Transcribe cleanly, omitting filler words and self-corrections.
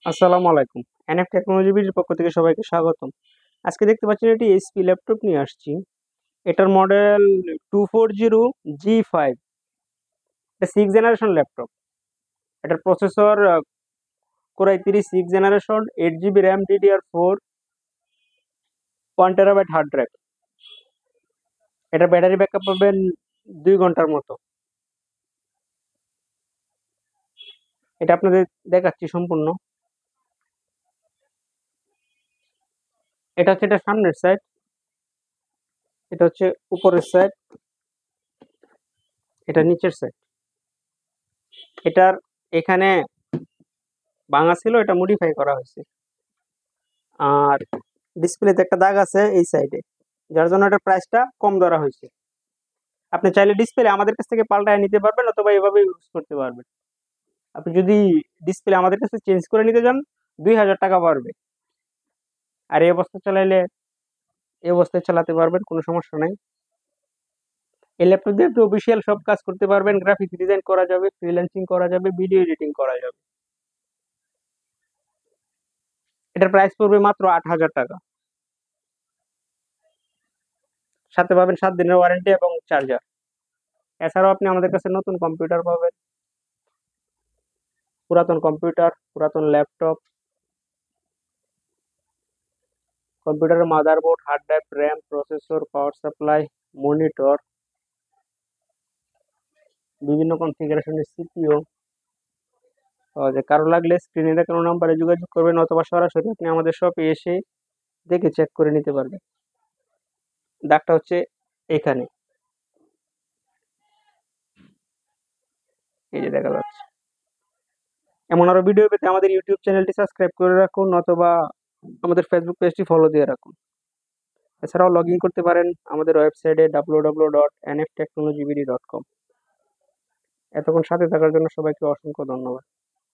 আসসালামু আলাইকুম। NF technology বিডির পক্ষ থেকে সবাইকে স্বাগতম। আজকে দেখতে পাচ্ছেন এটি এইচপি ল্যাপটপ নিয়ে আসছি। এটার মডেল 240G5। এটা 6 জেনারেশন ল্যাপটপ। এটার processor Core i3 6 generation, 8 GB RAM, DDR4, 1 TB hard drive. এটা ব্যাটারি ব্যাকআপ পাবেন 2 ঘন্টার মতো। এটা আপনাদের দেখাচ্ছি সম্পূর্ণ। এটা হচ্ছে এটা সামনের সাইড, এটা হচ্ছে উপরের সাইড, এটা নিচের সাইড। এটার এখানে ভাঙা ছিল, এটা মডিফাই করা হয়েছে। আর ডিসপ্লেতে একটা দাগ আছে এই সাইডে, যার জন্য এটার প্রাইসটা কম ধরা হয়েছে। আপনি চাইলে ডিসপ্লে আমাদের কাছ থেকে পাল্টায় নিতে পারবেন, অথবা এভাবে ইউজ করতে পারবেন। আপনি যদি ডিসপ্লে আমাদের কাছে চেঞ্জ করে নিতে চান, 2000 টাকা পড়বে। আর এই অবস্থায় চালাতে পারবেন, কোনো সমস্যা নাই। এই ল্যাপটপ দিয়ে আপনি অফিসিয়াল সব কাজ করতে পারবেন, গ্রাফিক্স ডিজাইন করা যাবে, ফ্রিল্যান্সিং করা যাবে, ভিডিও এডিটিং করা যাবে। এটার প্রাইস পড়বে মাত্র 8000 টাকা। সাথে পাবেন 7 দিনের ওয়ারেন্টি এবং চার্জার। এছাড়াও আপনি আমাদের কাছে নতুন কম্পিউটার পাবেন, পুরাতন কম্পিউটার, পুরাতন ল্যাপটপ, কম্পিউটারের motherboard, hard drive, RAM, processor, power supply, monitor, বিভিন্ন কনফিগারেশনের সিপিইউ পাওয়া যায়। কারো লাগলে স্ক্রিনে দেখানো নাম্বারে যোগাযোগ করবেন, অথবা সরাসরি আপনি আমাদের শপে এসে দেখে চেক করে নিতে পারবেন। দাগটা হচ্ছে এখানে, এই যে দেখা যাচ্ছে। এমন আরো ভিডিও পেতে আমাদের ইউটিউব চ্যানেলটি সাবস্ক্রাইব করে রাখুন, অথবা আমাদের ফেসবুক পেজটি ফলো দিয়ে রাখুন। এছাড়াও লগ ইন করতে পারেন আমাদের ওয়েবসাইটে www.nftechnologybd.com। এতক্ষণ সাথে থাকার জন্য সবাইকে অসংখ্য ধন্যবাদ।